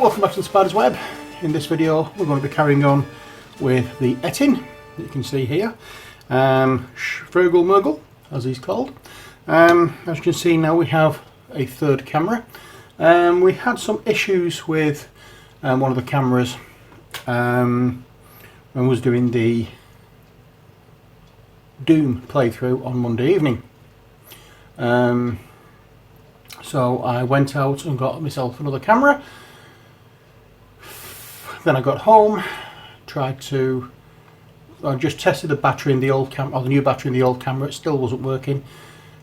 welcome back to the Spider's Web. In this video we're going to be carrying on with the Ettin that you can see here, Swerglemergle as he's called. As you can see now we have a third camera. We had some issues with one of the cameras when I was doing the Doom playthrough on Monday evening. So I went out and got myself another camera. Then I got home, I just tested the battery in the old camera, or the new battery in the old camera. It still wasn't working.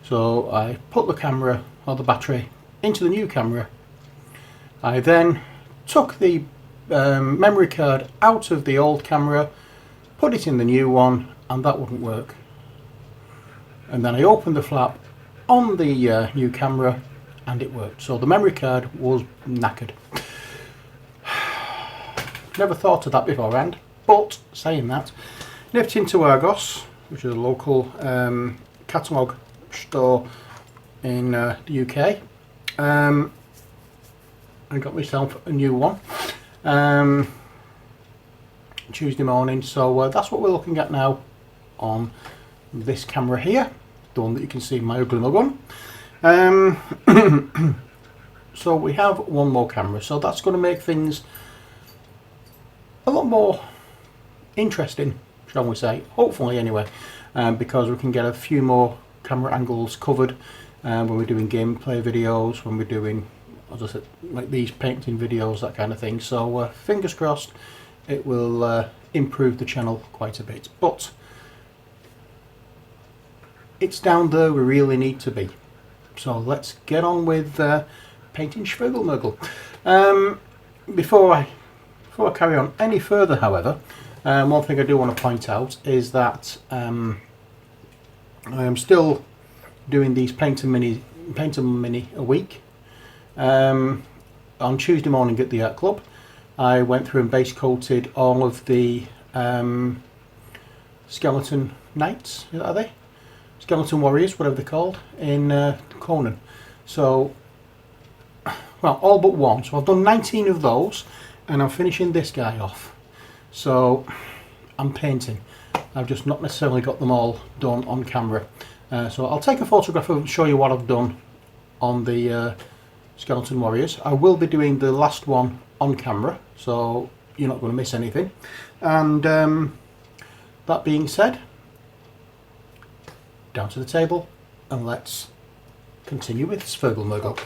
So I put the camera, or the battery, into the new camera. I then took the memory card out of the old camera, put it in the new one, and that wouldn't work. And then I opened the flap on the new camera and it worked. So the memory card was knackered. Never thought of that beforehand, but saying that, nipped into Argos, which is a local catalogue store in the UK. I got myself a new one Tuesday morning, so that's what we're looking at now on this camera here, the one that you can see my ugly mug on. So we have one more camera, so that's going to make things a lot more interesting, shall we say, hopefully anyway, because we can get a few more camera angles covered when we're doing gameplay videos, when we're doing, as I said, like these painting videos, that kind of thing. So fingers crossed it will improve the channel quite a bit, but it's down there we really need to be. So let's get on with painting Swerglemergle. Before I carry on any further, however, one thing I do want to point out is that I am still doing these paint and mini a week. On Tuesday morning at the art club, I went through and base coated all of the skeleton knights, are they? Skeleton warriors, whatever they're called, in Conan. So, well, all but one. So I've done 19 of those, and I'm finishing this guy off. So I'm painting. I've just not necessarily got them all done on camera. So I'll take a photograph and show you what I've done on the skeleton warriors. I will be doing the last one on camera, so you're not going to miss anything. And that being said, down to the table and let's continue with Swerglemergle.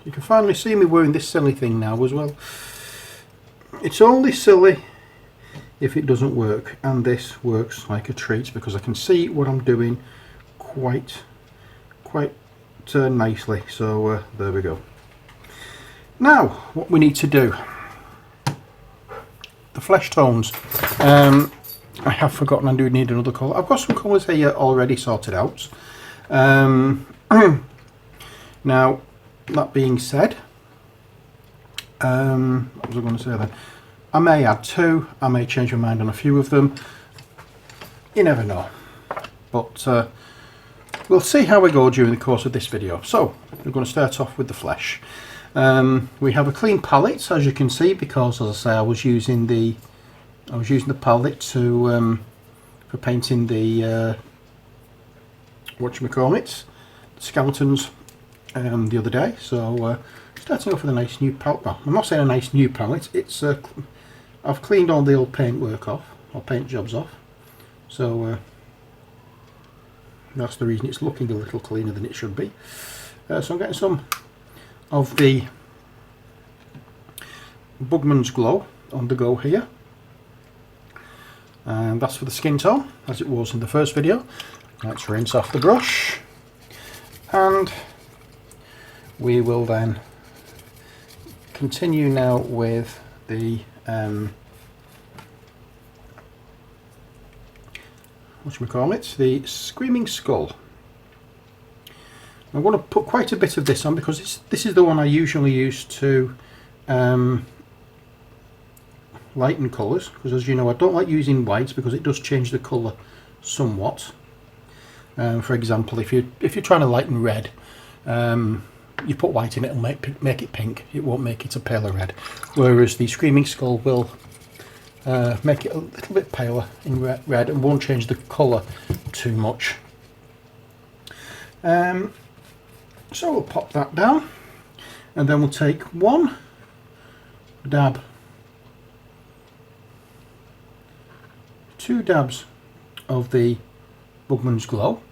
You can finally see me wearing this silly thing now as well. It's only silly if it doesn't work, and this works like a treat because I can see what I'm doing quite nicely. So there we go. Now what we need to do, the flesh tones. I have forgotten I do need another colour. I've got some colours here already sorted out. Now, that being said, what was I going to say then? I may add two, I may change my mind on a few of them. You never know. But we'll see how we go during the course of this video. So, we're going to start off with the flesh. We have a clean palette, as you can see, because, as I say, I was using the palette to for painting the whatchamacallit, the skeletons the other day. So starting off with a nice new palette. Well, I'm not saying a nice new palette. It's I've cleaned all the old paint work off, or paint jobs off. So that's the reason it's looking a little cleaner than it should be. So I'm getting some of the Bugman's Glow on the go here. And that's for the skin tone, as it was in the first video. Let's rinse off the brush, and we will then continue now with the the Screaming Skull. I'm going to put quite a bit of this on because this is the one I usually use to lighten colours, because as you know I don't like using whites because it does change the colour somewhat. For example, if you're trying to lighten red, you put white in it, it'll make it pink. It won't make it a paler red. Whereas the Screaming Skull will make it a little bit paler in red and won't change the colour too much. So we'll pop that down, and then we'll take one dab, 2 dabs of the Bugman's Glow.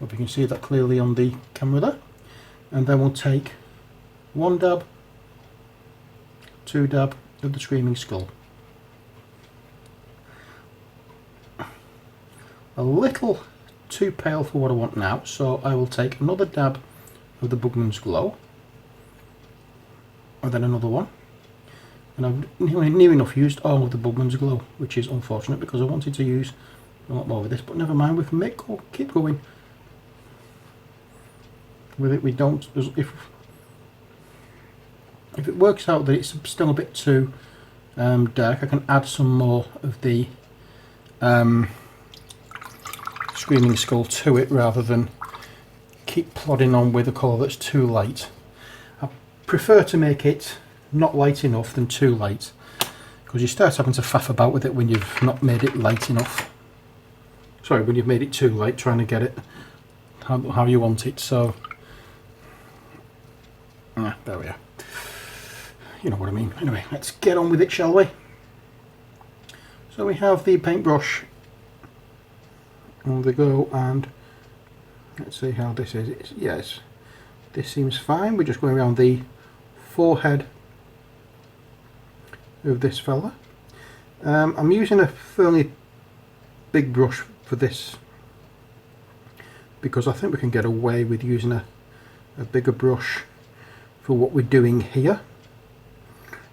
Hope you can see that clearly on the camera there. And then we'll take 1 dab, 2 dab of the Screaming Skull. A little too pale for what I want now, so I will take another dab of the Bugman's Glow, and then another one. And I've near enough used all of the Bugman's Glow, which is unfortunate because I wanted to use a lot more of this, but never mind, we can keep going with it. We don't, if it works out that it's still a bit too dark, I can add some more of the Screaming Skull to it rather than keep plodding on with a colour that's too light. I prefer to make it not light enough than too light, because you start having to faff about with it when you've not made it light enough. Sorry, when you've made it too light, trying to get it how you want it. So there we are. You know what I mean. Anyway, let's get on with it, shall we? So we have the paintbrush on the go, and let's see how this is. Yes, this seems fine. We're just going around the forehead of this fella. I'm using a fairly big brush for this because I think we can get away with using a bigger brush for what we're doing here.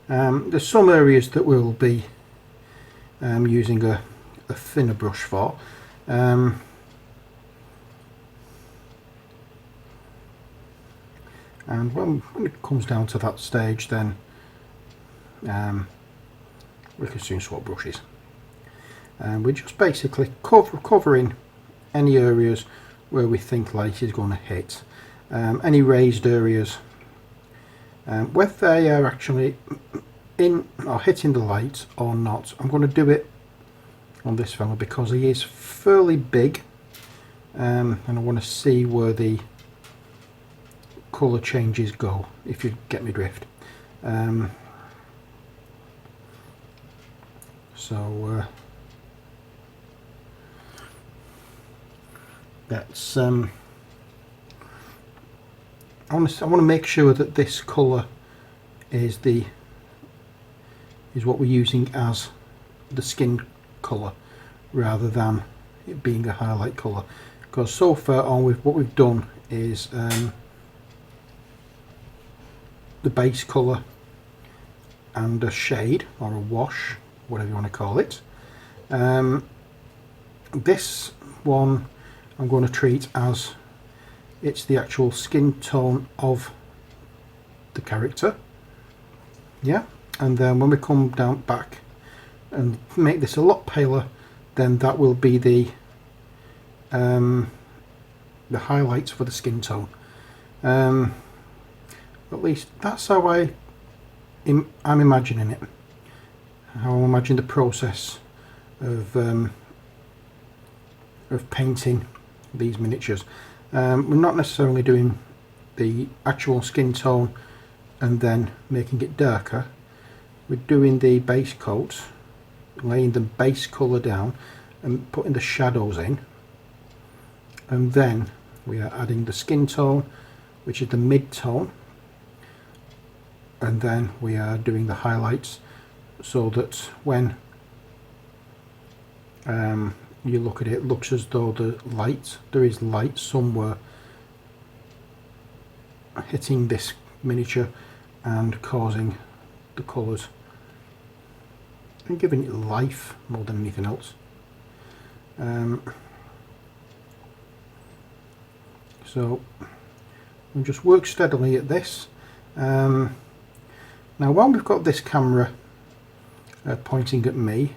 There's some areas that we'll be using a thinner brush for. And when it comes down to that stage, then we can soon swap brushes. And we're just basically covering any areas where we think light is going to hit. Any raised areas, whether they are actually in or hitting the light or not. I'm going to do it on this fella because he is fairly big, and I want to see where the colour changes go, if you get me drift. That's I want to make sure that this colour is what we're using as the skin colour rather than it being a highlight colour, because so far on what we've done is the base colour and a shade or a wash, whatever you want to call it. This one I'm going to treat as it's the actual skin tone of the character. Yeah, and then when we come down back and make this a lot paler, then that will be the highlights for the skin tone. At least that's how I'm imagining it. How I imagine the process of painting these miniatures. We're not necessarily doing the actual skin tone and then making it darker. We're doing the base coat, laying the base colour down and putting the shadows in, and then we are adding the skin tone, which is the mid tone, and then we are doing the highlights, so that when you look at it, it looks as though there is light somewhere hitting this miniature and causing the colours and giving it life more than anything else. So we'll just work steadily at this. Now while we've got this camera pointing at me,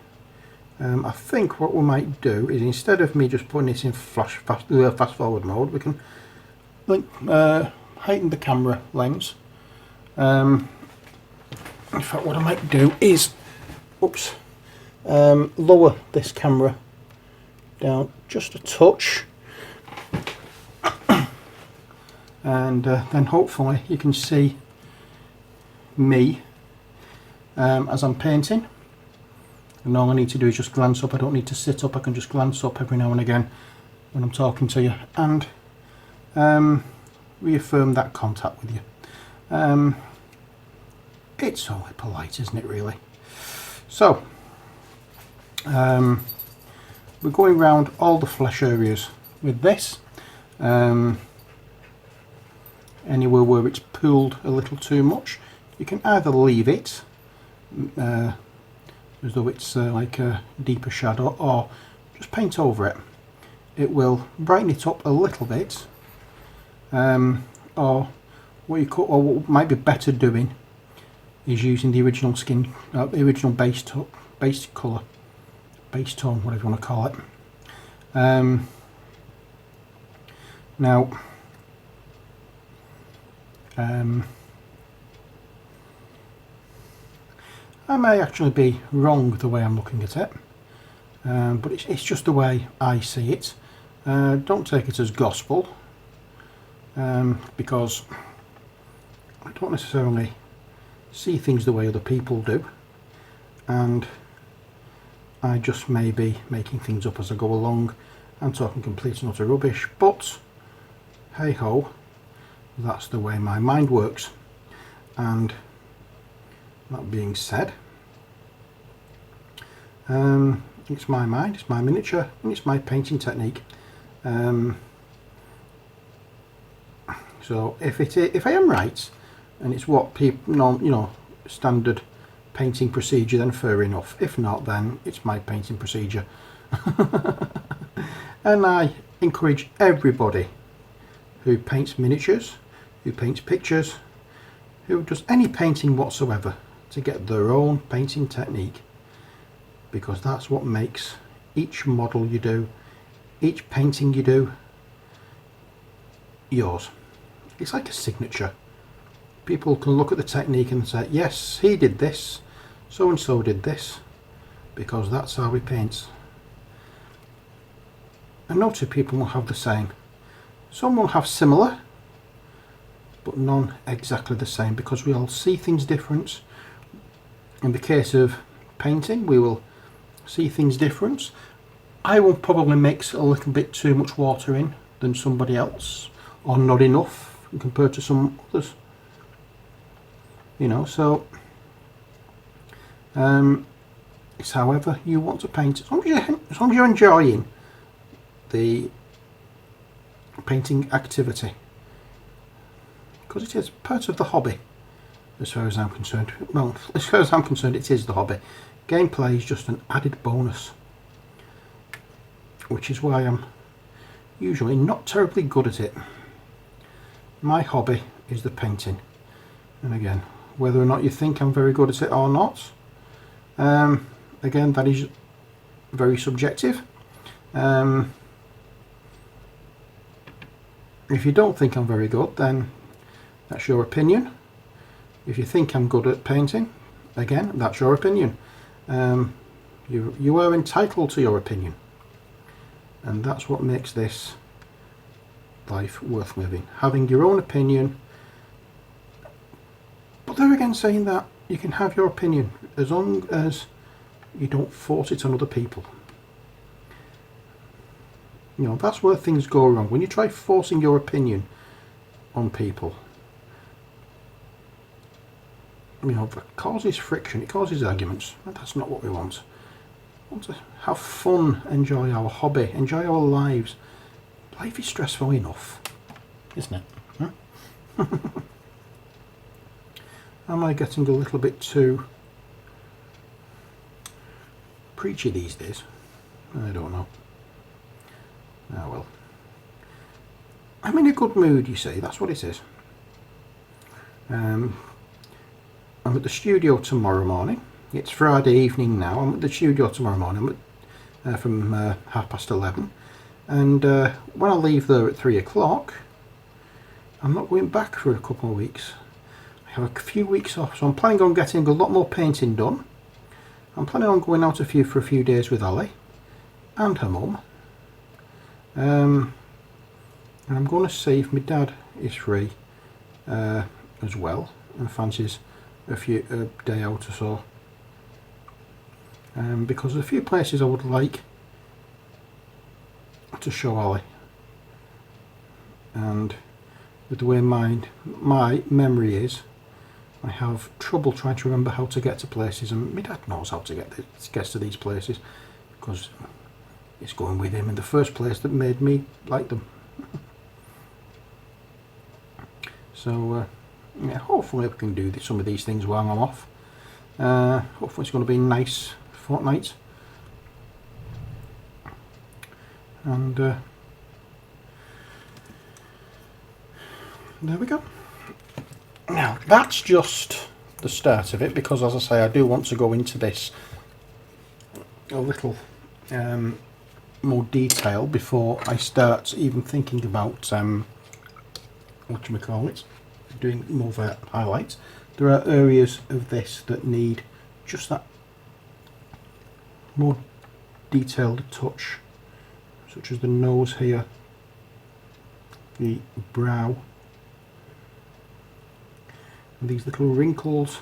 I think what we might do is, instead of me just putting this in fast forward mode, we can heighten the camera lens. In fact, what I might do is, lower this camera down just a touch, and then hopefully you can see me as I'm painting. And all I need to do is just glance up. I don't need to sit up, I can just glance up every now and again when I'm talking to you, and reaffirm that contact with you. It's only polite, isn't it, really? So we're going round all the flesh areas with this. Anywhere where it's pooled a little too much, you can either leave it as though it's like a deeper shadow, or just paint over it. It will brighten it up a little bit, or what might be better doing is using the original the original base colour, base tone, whatever you want to call it. Now, I may actually be wrong the way I'm looking at it, but it's just the way I see it. Don't take it as gospel, because I don't necessarily see things the way other people do, and I just may be making things up as I go along and talking complete and utter rubbish, but hey ho, that's the way my mind works. And that being said, it's my mind, it's my miniature, and it's my painting technique. So if I am right, and it's what people standard painting procedure, then fair enough. If not, then it's my painting procedure. And I encourage everybody who paints miniatures, who paints pictures, who does any painting whatsoever, to get their own painting technique, because that's what makes each model you do, each painting you do, yours. It's like a signature. People can look at the technique and say, yes, he did this, so and so did this, because that's how he paints. And no two people will have the same. Some will have similar, but none exactly the same, because we all see things different. In the case of painting, we will see things different. I will probably mix a little bit too much water in than somebody else, or not enough compared to some others. So it's however you want to paint, as long as you're enjoying the painting activity, because it is part of the hobby as far as I'm concerned. Well, as far as I'm concerned, it is the hobby. Gameplay is just an added bonus, which is why I'm usually not terribly good at it. My hobby is the painting, and again, whether or not you think I'm very good at it or not, again, that is very subjective. If you don't think I'm very good, then that's your opinion. If you think I'm good at painting, again, that's your opinion. You are entitled to your opinion, and that's what makes this life worth living, having your own opinion. But there again, saying that, you can have your opinion as long as you don't force it on other people. That's where things go wrong, when you try forcing your opinion on people. That causes friction, it causes arguments, and that's not what we want. We want to have fun, enjoy our hobby, enjoy our lives. Life is stressful enough, isn't it? Huh? Am I getting a little bit too preachy these days? I don't know. Ah well. I'm in a good mood, you see, that's what it is. I'm at the studio tomorrow morning. It's Friday evening now. I'm at the studio tomorrow morning. I'm at, from 11:30. And when I leave there at 3 o'clock, I'm not going back for a couple of weeks. I have a few weeks off, so I'm planning on getting a lot more painting done. I'm planning on going out for a few days with Ali and her mum. And I'm going to see if my dad is free as well and fancies a day out or so. Because there's a few places I would like to show Ali. And with the way my memory is, I have trouble trying to remember how to get to places, and my dad knows how to get to these places because it's going with him in the first place that made me like them. So yeah, hopefully we can do some of these things while I'm off. Hopefully it's going to be a nice fortnight, and there we go. Now that's just the start of it, because as I say, I do want to go into this a little more detail before I start even thinking about whatchamacallit, doing more of a highlights. There are areas of this that need just that more detailed touch, such as the nose here, the brow, and these little wrinkles.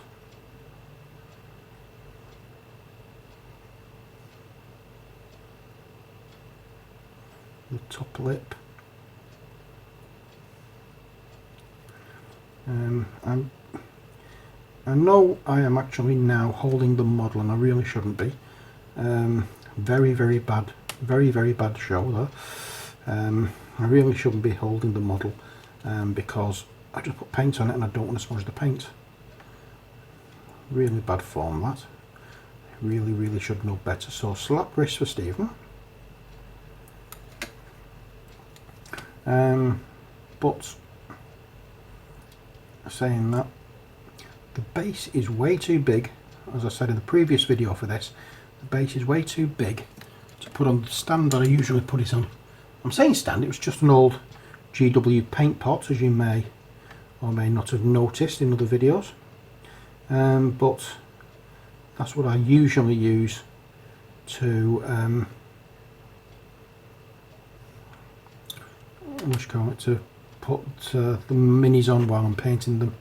The top lip. I know I am actually now holding the model, and I really shouldn't be. Very bad show though. I really shouldn't be holding the model because I just put paint on it and I don't want to smudge the paint. Really bad form that. Really should know better. So slap wrist for Stephen. But saying that, the base is way too big. As I said in the previous video for this, the base is way too big to put on the stand that I usually put it on. I'm saying stand, it was just an old GW paint pot, as you may or may not have noticed in other videos. But that's what I usually use to to put the minis on while I'm painting them.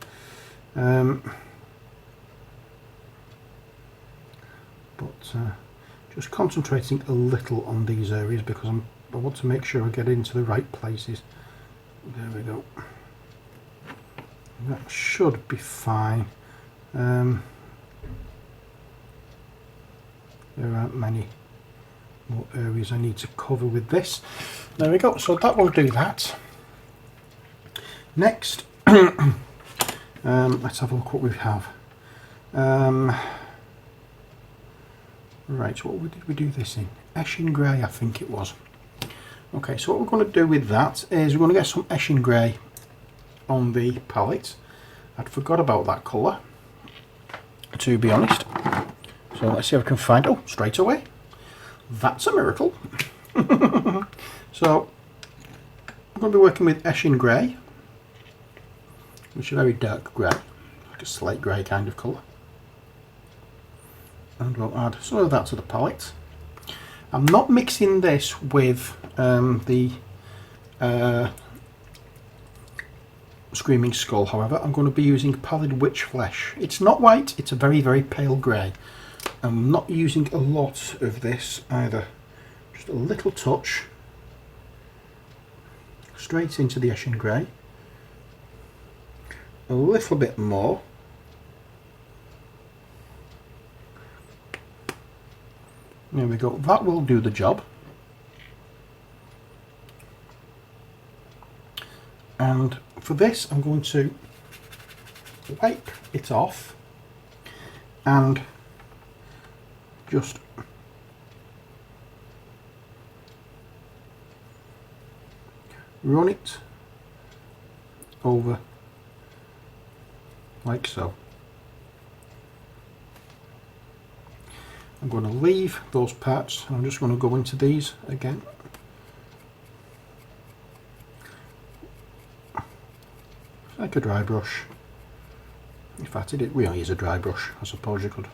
Just concentrating a little on these areas because I want to make sure I get into the right places. There we go. That should be fine. There aren't many more areas I need to cover with this. There we go, so that will do that. Next, let's have a look what we have. Right, what did we do this in? Eshin Grey, I think it was. Okay, so what we're going to do with that is we're going to get some Eshin Grey on the palette. I'd forgot about that colour, to be honest. So let's see if I can find, oh, straight away. That's a miracle. So I'm going to be working with Eshin Grey, which is a very dark grey, like a slate grey kind of colour. And we'll add some of that to the palette. I'm not mixing this with the Screaming Skull, however. I'm going to be using Pallid Witch Flesh. It's not white, it's a very pale grey. I'm not using a lot of this either, just a little touch straight into the Eshin Grey, a little bit more, there we go, that will do the job. And for this I'm going to wipe it off and just run it over like so. I'm going to leave those parts and I'm just going to go into these again. like a dry brush. In fact, it really is a dry brush, I suppose you could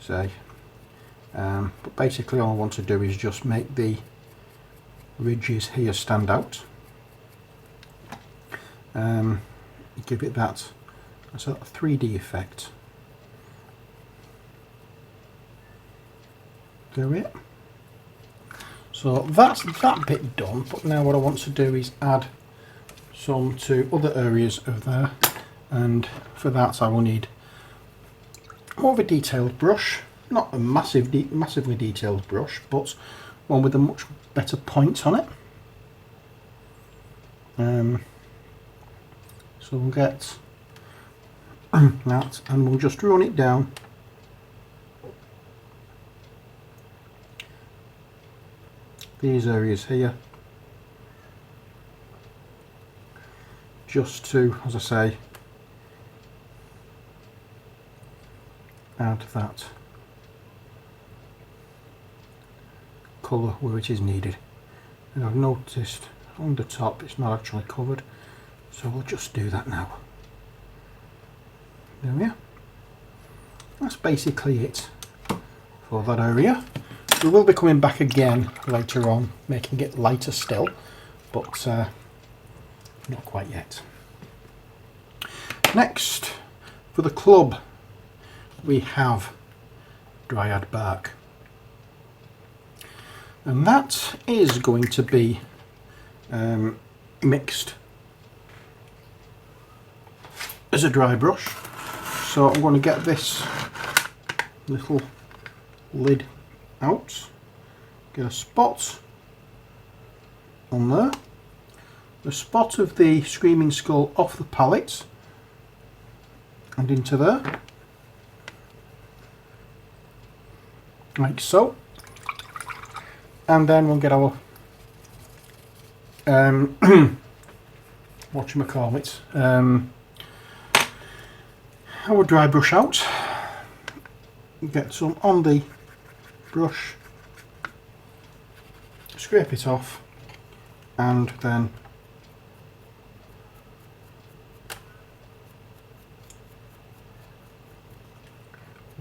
say. But basically all I want to do is just make the ridges here stand out. Give it that, that's a 3D effect. Do it. So that's that bit done, but now what I want to do is add some to other areas of there, and for that I will need more of a detailed brush, not a massively detailed brush, but one with a much better point on it. So we'll get that and we'll just run it down these areas here, just to, as I say, add that colour where it is needed. And I've noticed on the top it's not actually covered, so we'll just do that now. There we are. That's basically it for that area. We will be coming back again later on, making it lighter still, but not quite yet. Next, for the club, we have dryad bark. And that is going to be mixed as a dry brush. So I'm going to get this little lid out, get a spot on there, the spot of the screaming skull off the palette and into there, like so, and then we'll get our whatchamacallit, our dry brush out, get some on the brush, scrape it off, and then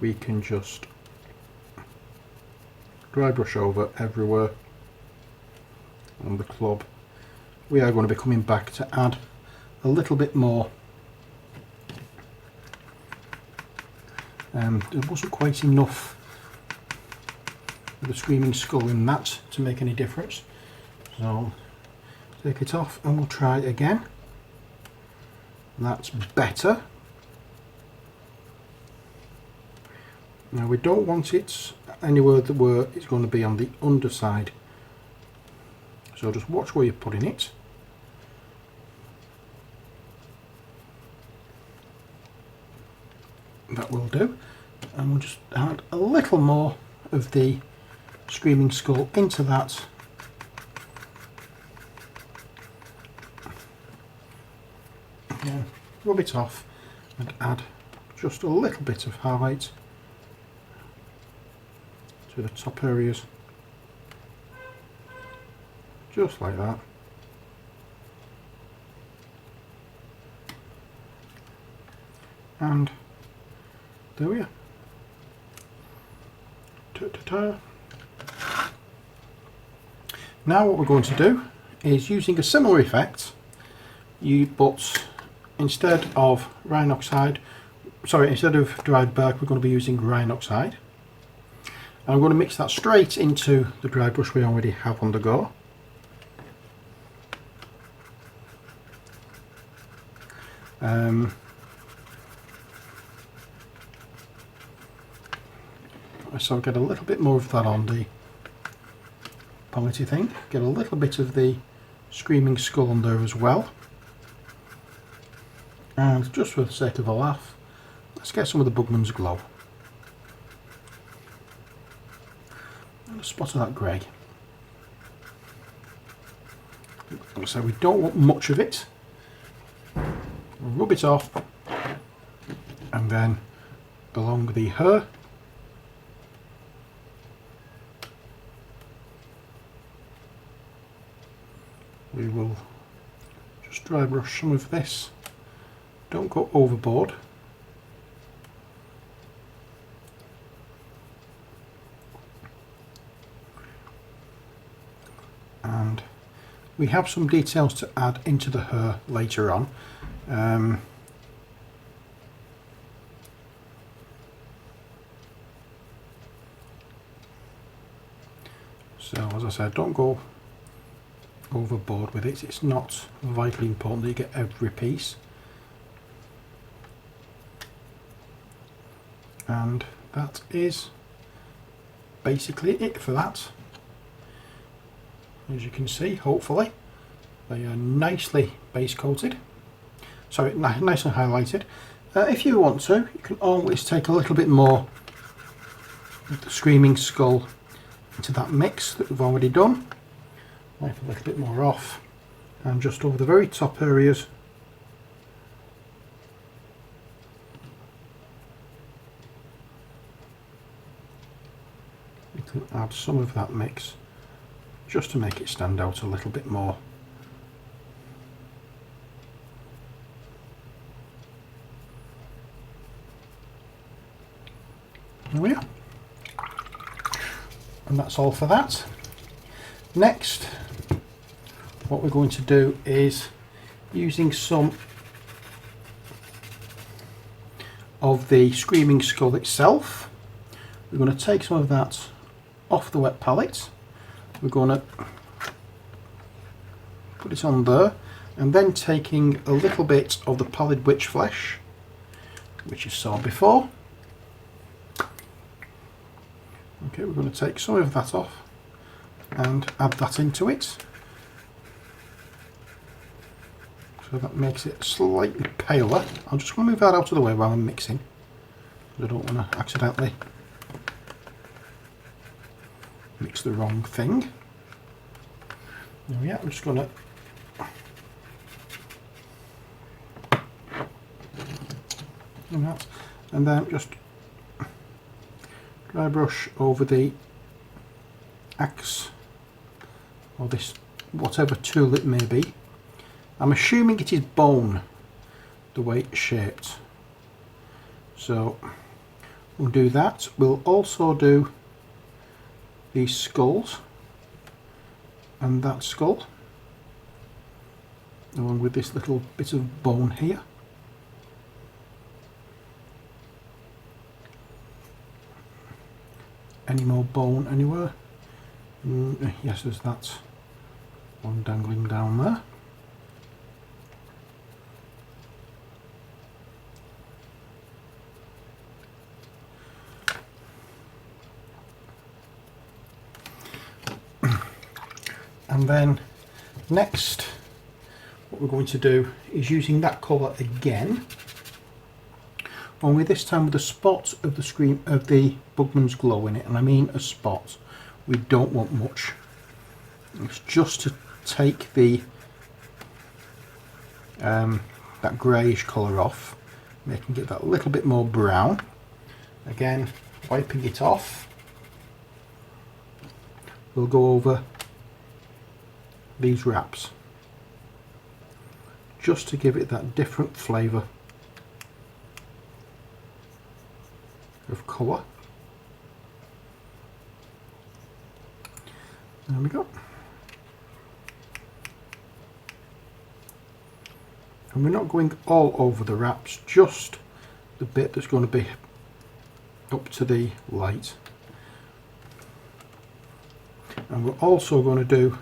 we can just dry brush over everywhere on the club. We are going to be coming back to add a little bit more. There wasn't quite enough of the screaming skull in that to make any difference, so take it off and we'll try it again. That's better. Now we don't want it anywhere where it's going to be on the underside, so just watch where you're putting it. That will do, and we'll just add a little more of the screaming skull into that. Yeah, rub it off and add just a little bit of highlight to the top areas, just like that. And there we are. Ta-ta-ta. Now what we're going to do is, using a similar effect, but instead of instead of dried bark, we're going to be using Rhine oxide. And I'm going to mix that straight into the dry brush we already have on the go. So get a little bit more of that on the palette thing, get a little bit of the screaming skull on there as well, and just for the sake of a laugh, let's get some of the Bugman's Glow and a spot of that grey. So we don't want much of it. Rub it off, and then along the hair we will just dry brush some of this don't go overboard. And we have some details to add into the hair later on. So as I said, don't go overboard with it. It's not vitally important that you get every piece. And that is basically it for that. As you can see, hopefully they are nicely base coated, sorry, nice and highlighted. If you want to, you can always take a little bit more of the Screaming Skull into that mix that we've already done. Wipe a little bit more off, and just over the very top areas you can add some of that mix just to make it stand out a little bit more. There we are. And that's all for that. Next, what we're going to do is, using some of the Screaming Skull itself, we're going to take some of that off the wet palette. We're going to put it on there, and then taking a little bit of the Pallid Witch flesh, which you saw before. Okay, we're going to take some of that off and add that into it. So that makes it slightly paler. I'm just going to move that out of the way while I'm mixing, because I don't want to accidentally mix the wrong thing. There we are. I'm just going to and then just dry brush over the axe, or this whatever tool it may be. I'm assuming it is bone the way it's shaped, so we'll do that. We'll also do these skulls and that skull along with this little bit of bone here. Any more bone anywhere? Yes, there's that one dangling down there. And then next, what we're going to do is using that colour again, only this time with a spot of the Bugman's Glow in it, and I mean a spot. We don't want much. It's just to take the that greyish colour off, making it that little bit more brown. Again, wiping it off, we'll go over these wraps just to give it that different flavour of colour. There we go. And we're not going all over the wraps, just the bit that's going to be up to the light. And we're also going to do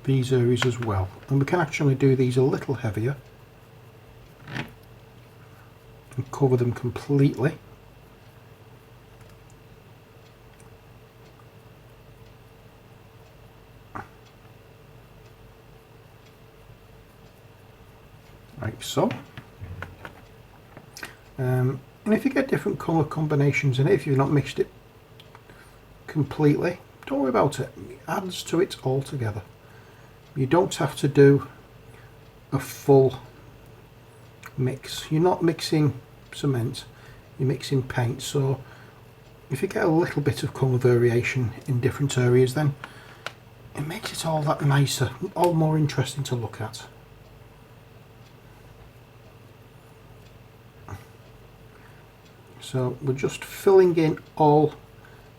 these areas as well, and we can actually do these a little heavier and cover them completely. Like so. And if you get different colour combinations in it, if you've not mixed it completely, don't worry about it. It adds to it altogether. You don't have to do a full mix. You're not mixing cement, you're mixing paint. So if you get a little bit of colour variation in different areas, then it makes it all that nicer, all more interesting to look at. So we're just filling in all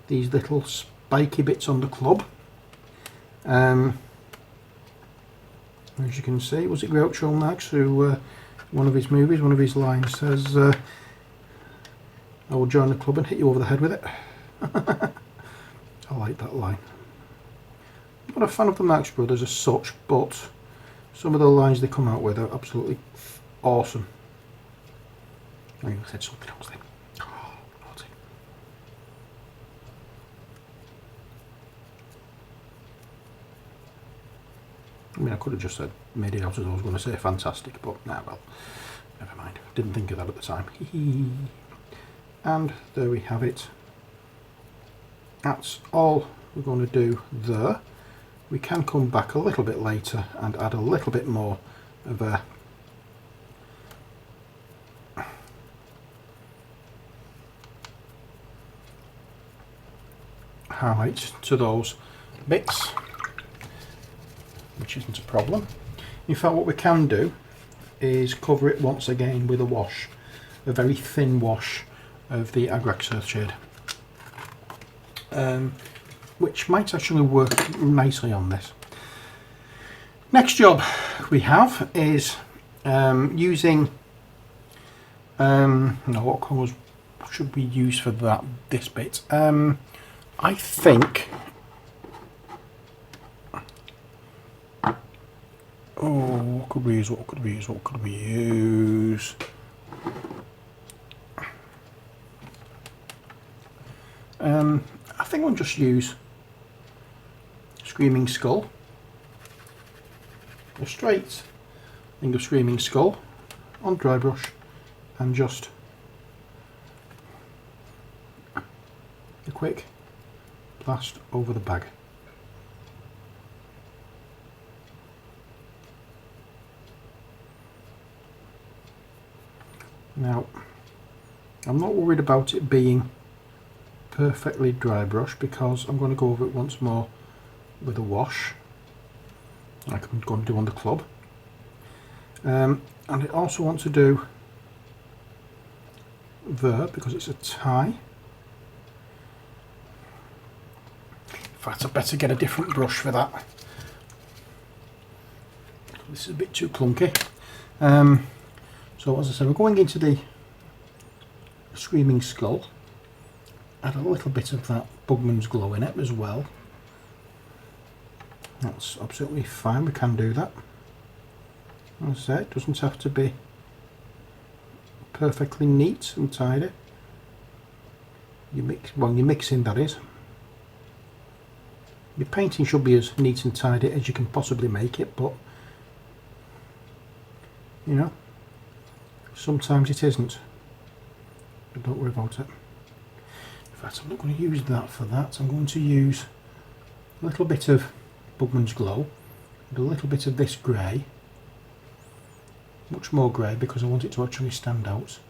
these little spiky bits on the club. As you can see, was it Groucho Marx who, one of his movies, one of his lines says, I will join the club and hit you over the head with it. I like that line. I'm not a fan of the Marx Brothers as such, but some of the lines they come out with are absolutely awesome. I said something else then. Oh, naughty. I mean, I could have just said, made it out as I was going to say fantastic, but nah, well, never mind. Didn't think of that at the time. And there we have it. That's all we're going to do there. We can come back a little bit later and add a little bit more of a highlight to those bits, which isn't a problem. In fact, what we can do is cover it once again with a wash, a very thin wash of the Agrax Earthshade, which might actually work nicely on this. Next job we have is using what colours should we use for that? This bit. I think. Oh, what could we use? What could we use? What could we use? I think I'll just use Screaming Skull. A straight thing of Screaming Skull on dry brush and just a quick blast over the bag. Now, I'm not worried about it being perfectly dry brush because I'm going to go over it once more with a wash, like I'm going to do on the club. And I also want to do there because it's a tie. In fact, I better get a different brush for that. This is a bit too clunky. So as I said, we're going into the Screaming Skull. Add a little bit of that Bugman's Glow in it as well. That's absolutely fine, we can do that. As I said, it doesn't have to be perfectly neat and tidy. Your mixing, that is. Your painting should be as neat and tidy as you can possibly make it, but you know, sometimes it isn't. But don't worry about it. In fact, I'm not going to use that for that. I'm going to use a little bit of Bugman's Glow and a little bit of this grey. Much more grey because I want it to actually stand out.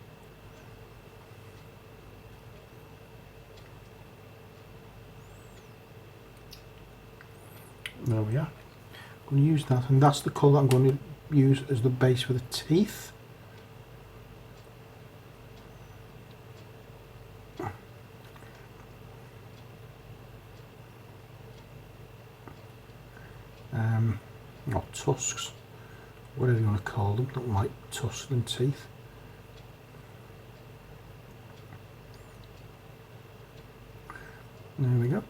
There we are. I'm going to use that, and that's the colour I'm going to use as the base for the teeth. Or tusks, whatever you want to call them, not like tusks and teeth. There we go,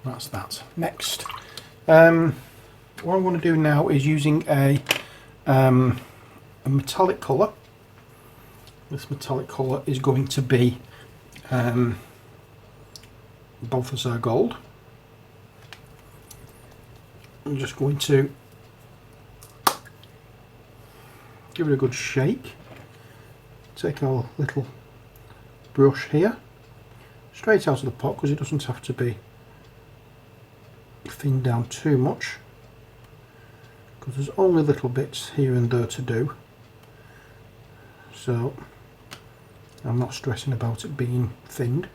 that's that. Next, what I want to do now is using a metallic colour. This metallic colour is going to be Balthasar Gold. I'm just going to give it a good shake. Take our little brush here, straight out of the pot because it doesn't have to be thinned down too much, because there's only little bits here and there to do, so I'm not stressing about it being thinned.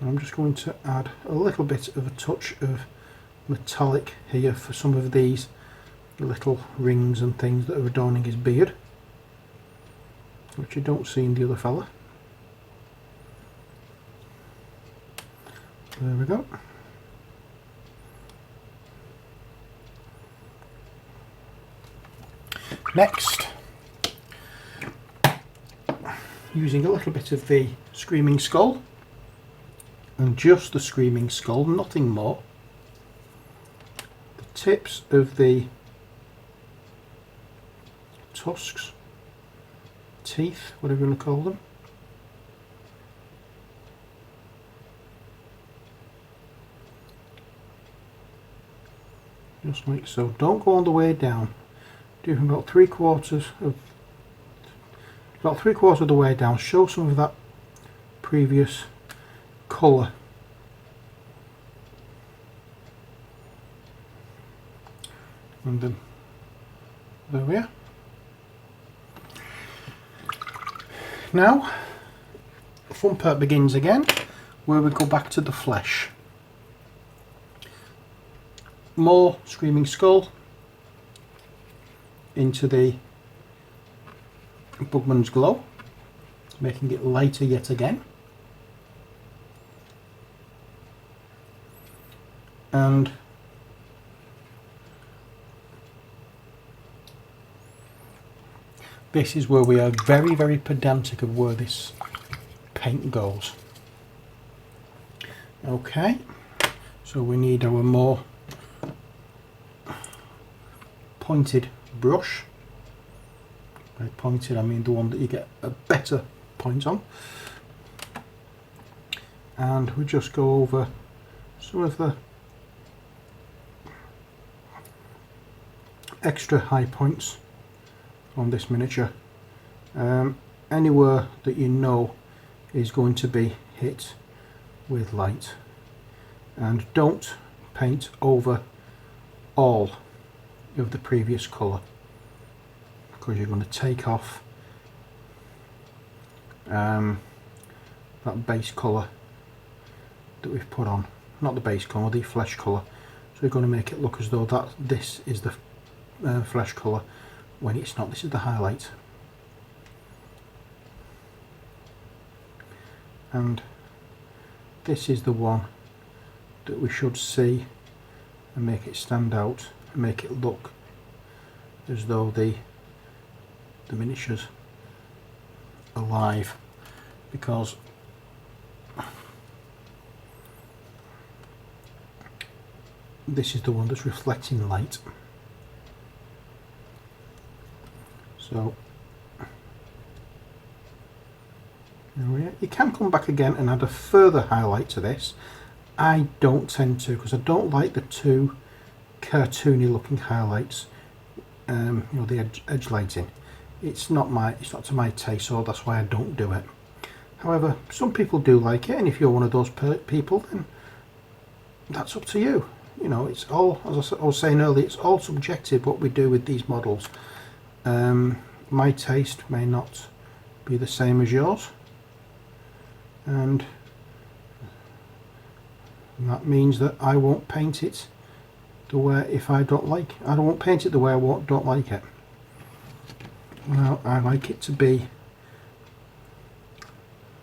I'm just going to add a little bit of a touch of metallic here for some of these little rings and things that are adorning his beard, which you don't see in the other fella. There we go. Next, using a little bit of the Screaming Skull, and just the Screaming Skull, nothing more. The tips of the tusks, teeth, whatever you want to call them. Just like so. Don't go all the way down. Do about three quarters of the way down. Show some of that previous colour. And then there we are. Now the fun part begins again, where we go back to the flesh. More Screaming Skull into the Bugman's Glow, making it lighter yet again. And this is where we are very, very pedantic of where this paint goes. Okay, so we need our more pointed brush. By pointed I mean the one that you get a better point on, and we just go over some of the extra high points on this miniature, anywhere that you know is going to be hit with light, and don't paint over all of the previous colour, because you're going to take off that base colour that we've put on, not the base colour, the flesh colour. So we're going to make it look as though that this is the flesh colour when it's not. This is the highlight, and this is the one that we should see and make it stand out and make it look as though the miniature's alive, because this is the one that's reflecting light. So there we are. You can come back again and add a further highlight to this. I don't tend to, because I don't like the too cartoony looking highlights. You know, the edge lighting. It's not to my taste, so that's why I don't do it. However, some people do like it, and if you're one of those people, then that's up to you. You know, it's all, as I was saying earlier, it's all subjective what we do with these models. My taste may not be the same as yours, and that means that I won't paint it the way, if I don't like, I won't paint it the way I don't like it. Well, I like it to be,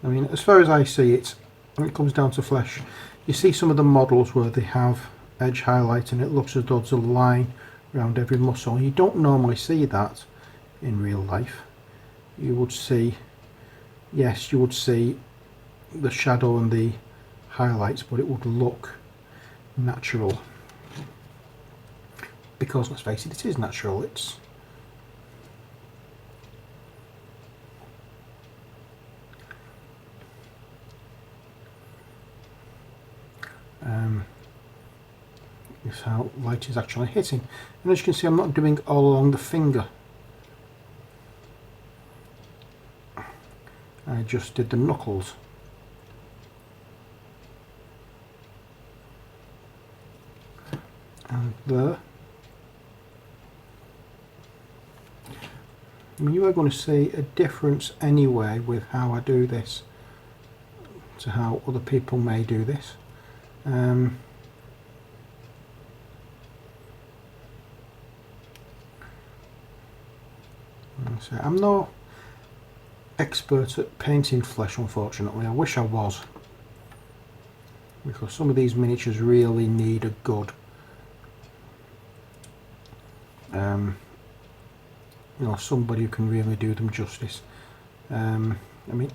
I mean, as far as I see it, when it comes down to flesh, you see some of the models where they have edge highlight and it looks as though there's a line around every muscle. You don't normally see that in real life. You would see, yes, you would see the shadow and the highlights, but it would look natural, because let's face it is natural. It's is how light is actually hitting. And as you can see, I'm not doing all along the finger. I just did the knuckles. And there. I mean, you are going to see a difference anyway with how I do this to how other people may do this. So I'm no expert at painting flesh, unfortunately. I wish I was, because some of these miniatures really need a good you know, somebody who can really do them justice. I mean,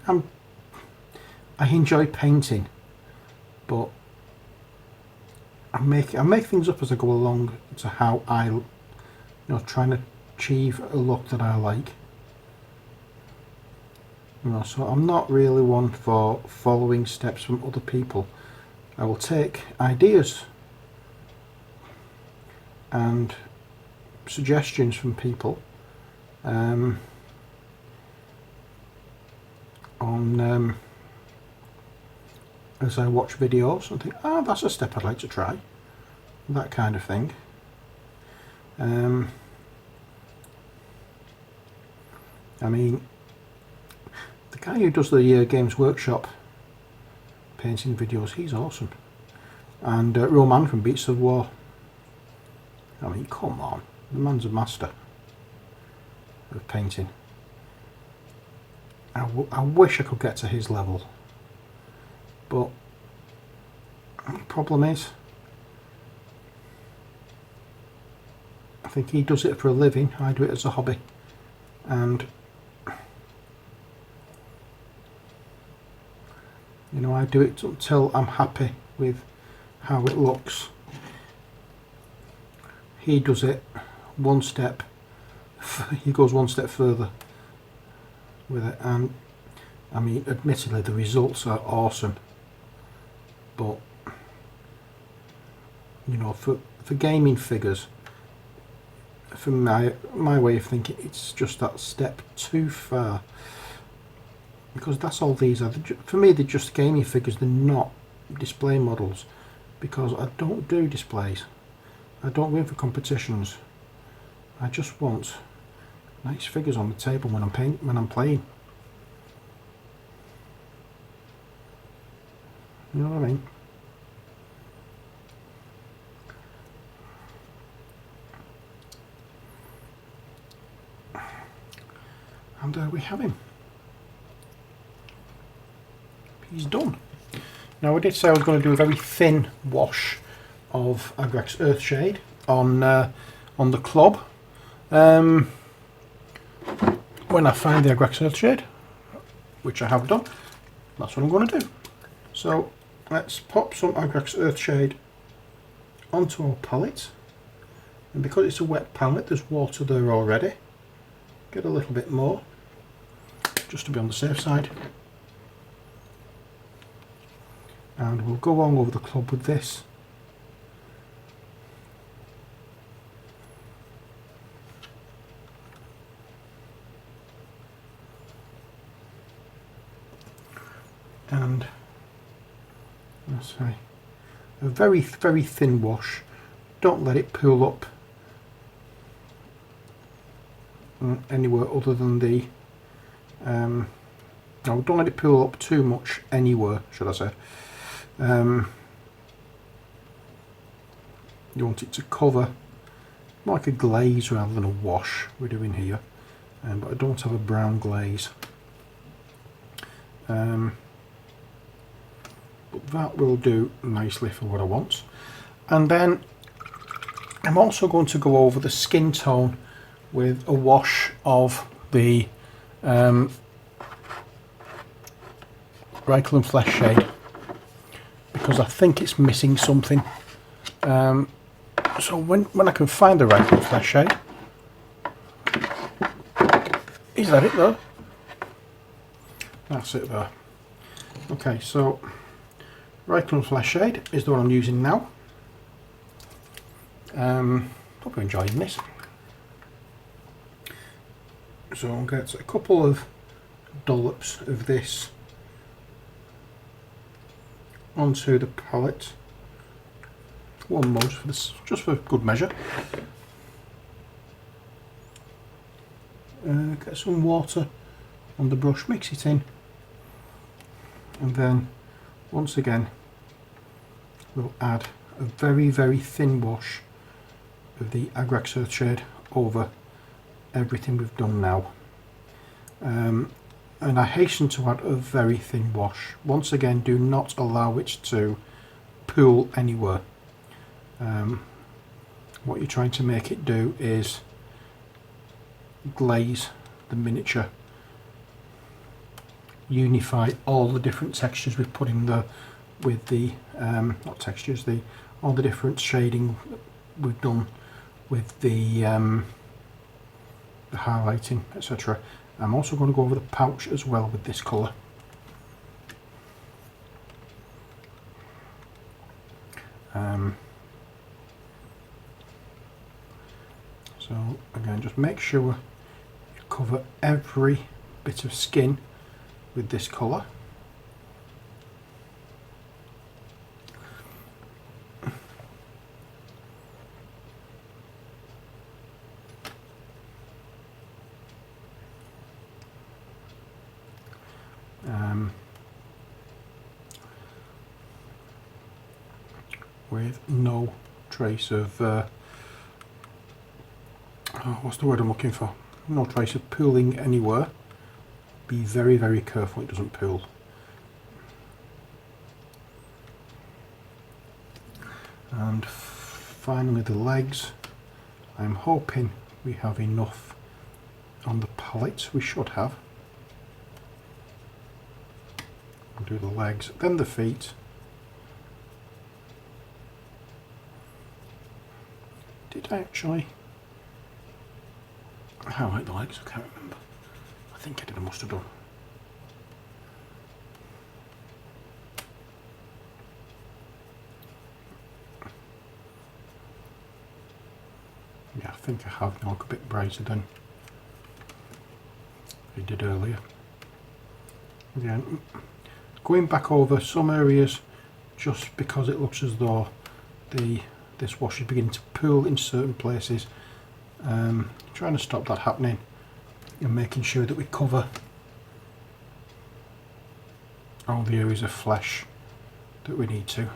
I enjoy painting, but I make things up as I go along to how I, you know, trying to achieve a look that I like. You know, so I'm not really one for following steps from other people. I will take ideas and suggestions from people on as I watch videos and think, oh, that's a step I'd like to try, that kind of thing. I mean, the guy who does the Games Workshop painting videos, he's awesome. And Roman from Beats of War, I mean, come on, the man's a master of painting. I wish I could get to his level, but the problem is, I think he does it for a living, I do it as a hobby, and you know, I do it until I'm happy with how it looks. He does it one step, he goes one step further with it, and I mean, admittedly the results are awesome, but you know, for gaming figures, from my way of thinking, it's just that step too far, because that's all these are. For me, they're just gaming figures, they're not display models, because I don't do displays, I don't win for competitions. I just want nice figures on the table when I'm playing. You know what I mean? And there we have him. He's done. Now, I did say I was going to do a very thin wash of Agrax Earthshade on the club. When I find the Agrax Earthshade, which I have done, that's what I'm going to do. So let's pop some Agrax Earthshade onto our palette, and because it's a wet palette, there's water there already. Get a little bit more, just to be on the safe side. And we'll go all over the club with this. And let's say a very, very thin wash. Don't let it pool up anywhere other than the no, don't let it pool up too much anywhere, should I say. You want it to cover, more like a glaze rather than a wash we're doing here, but I don't have a brown glaze. But that will do nicely for what I want. And then I'm also going to go over the skin tone with a wash of the Reichel and Flesh shade, because I think it's missing something. So when I can find the Reichel and Flesh shade, is that it though? That's it there. Okay, so Reichel and Flesh shade is the one I'm using now. Hope you're enjoying this. So I'll get a couple of dollops of this onto the palette. One mud for this, just for good measure. Get some water on the brush, mix it in, and then once again we'll add a very, very thin wash of the Agrax Earthshade over everything we've done now. And I hasten to add a very thin wash. Once again, do not allow it to pool anywhere. What you're trying to make it do is glaze the miniature, unify all the different textures we've put in the with the not textures, all the different shading we've done with the highlighting, etc. I'm also going to go over the pouch as well with this colour. So again, just make sure you cover every bit of skin with this colour. With no trace of what's the word I'm looking for? No trace of pooling anywhere. Be very, very careful it doesn't pool. And finally the legs. I'm hoping we have enough on the palette. We should have. I'll do the legs, then the feet. Did I actually highlight the legs? I can't remember. I think I did, I must have done. Yeah, I think I have. Now look a bit brighter than I did earlier. Again, going back over some areas just because it looks as though this wash is beginning to pool in certain places. Trying to stop that happening and making sure that we cover all the areas of flesh that we need to.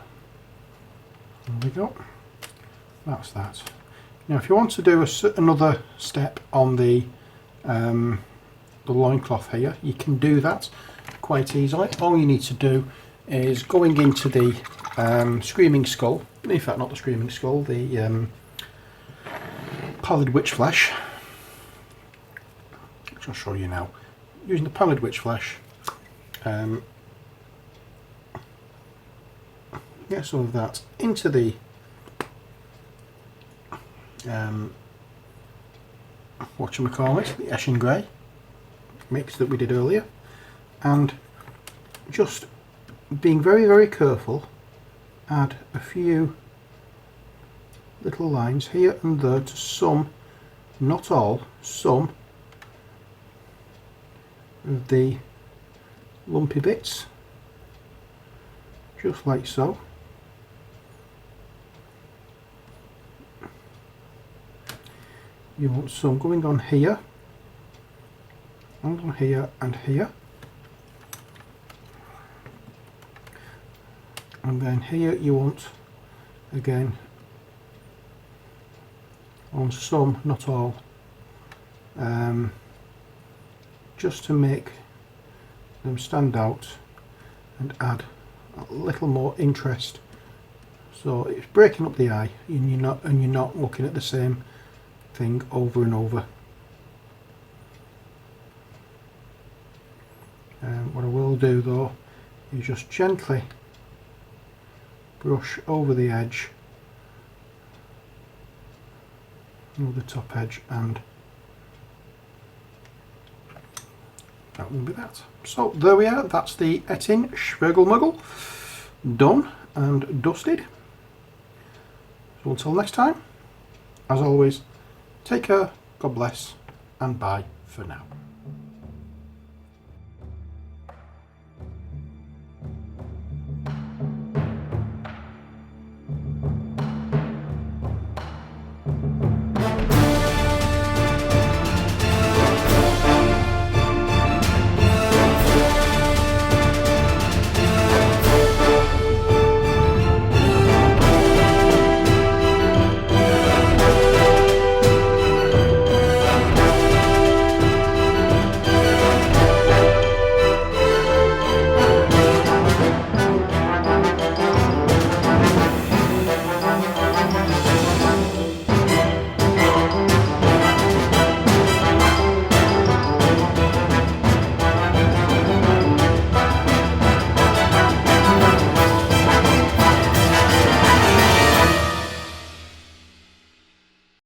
There we go. That's that. Now if you want to do another step on the loincloth here, you can do that quite easily. All you need to do is going into the Screaming Skull, in fact not the Screaming Skull, the Pallid Witch Flesh, which I'll show you now. Using the Pallid Witch Flesh, get some of that into the whatchamacallit, the Eshin Grey mix that we did earlier, and just being very, very careful, add a few little lines here and there to some, not all, some of the lumpy bits, just like so. You want some going on here, and on here and here, and then here you want again on some, not all, just to make them stand out and add a little more interest, so it's breaking up the eye and you're not looking at the same thing over and over. What I will do though is just gently brush over the edge, over the top edge, and that will be that. So there we are, that's the Ettin Swerglemergle done and dusted. So until next time, as always, take care, God bless, and bye for now.